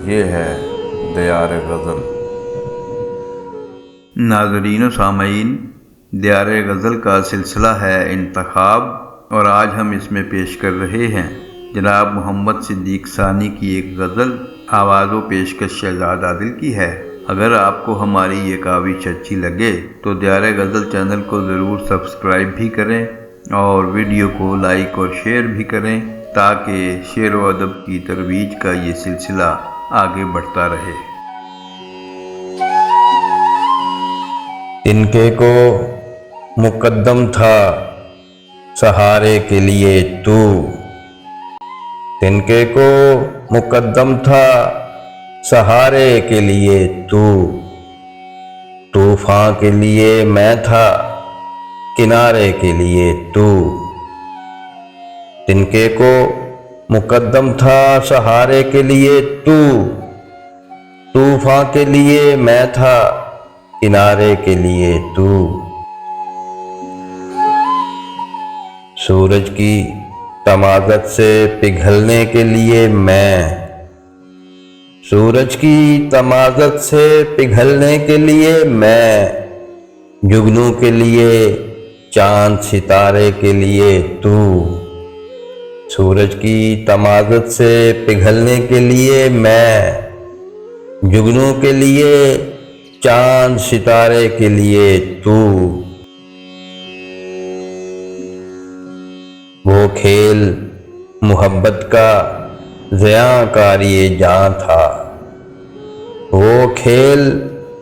ये है दियार गज़ल। नाज़रीन व सामईन, दियार गज़ल का सिलसिला है इंतखाब और आज हम इसमें पेश कर रहे हैं जनाब मोहम्मद सिद्दीक़ सानी की एक गज़ल आवाज़ व पेशकश शहज़ाद आदिल की है। अगर आपको हमारी ये काविश अच्छी लगे तो दियार गज़ल चैनल को ज़रूर सब्सक्राइब भी करें और वीडियो को लाइक और शेयर भी करें ताकि शेर व अदब की तरवीज का ये सिलसिला आगे बढ़ता रहे। तिनके को मुकद्दम था सहारे के लिए तू, तिनके को मुकद्दम था सहारे के लिए तू, तूफान के लिए मैं था किनारे के लिए तू। तिनके को मुकद्दम था सहारे के लिए तू, तूफान के लिए मैं था किनारे के लिए तू। सूरज की तमाज़त से पिघलने के लिए मैं, सूरज की तमाज़त से पिघलने के लिए मैं, जुगनू के लिए चांद सितारे के लिए तू। सूरज की तमाज़त से पिघलने के लिए मैं, जुगनू के लिए चांद सितारे के लिए तू। वो खेल मोहब्बत का ज़ियाकारी जां था, वो खेल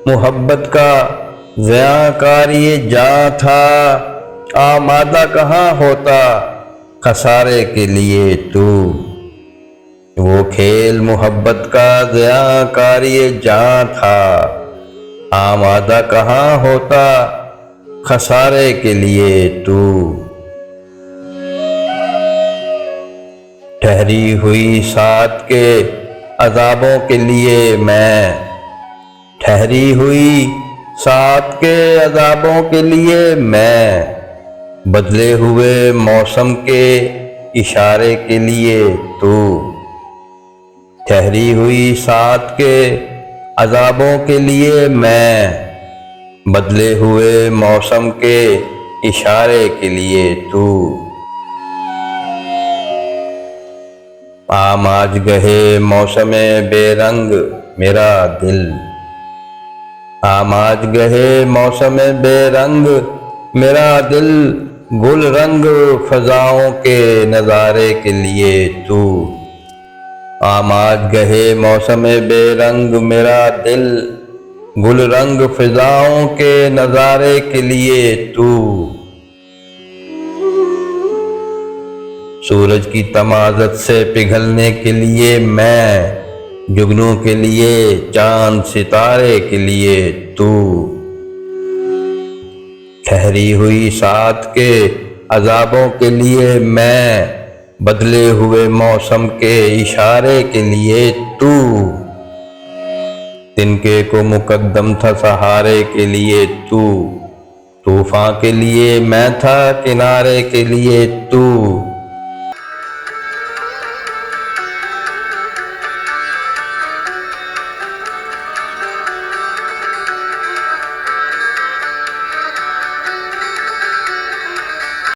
मोहब्बत का ज़ियाकारी जां था। आमादा कहाँ होता खसारे के लिए तू, वो खेल मोहब्बत का ज़ियाकारी जां था। आमादा कहाँ होता खसारे के लिए तू। ठहरी हुई साथ के अज़ाबों के लिए मैं, ठहरी हुई साथ के अज़ाबों के लिए मैं, बदले हुए मौसम के इशारे के लिए तू। ठहरी हुई साथ के अज़ाबों के लिए मैं, बदले हुए मौसम के इशारे के लिए तू। आम आज गहे मौसमे बेरंग मेरा दिल, आम आज गहे मौसमे बेरंग मेरा दिल, गुल रंग फ़ज़ाओं के नज़ारे के लिए तू। आम आज गहे मौसमे बेरंग मेरा दिल, गुल रंग फ़ज़ाओं के नज़ारे के लिए तू। सूरज की तमाज़त से पिघलने के लिए मैं, जुगनू के लिए चांद सितारे के लिए तू। ठहरी हुई साथ के अज़ाबों के लिए मैं, बदले हुए मौसम के इशारे के लिए तू। तिनके को मुकद्दम था सहारे के लिए तू, तूफान के लिए मैं था किनारे के लिए तू।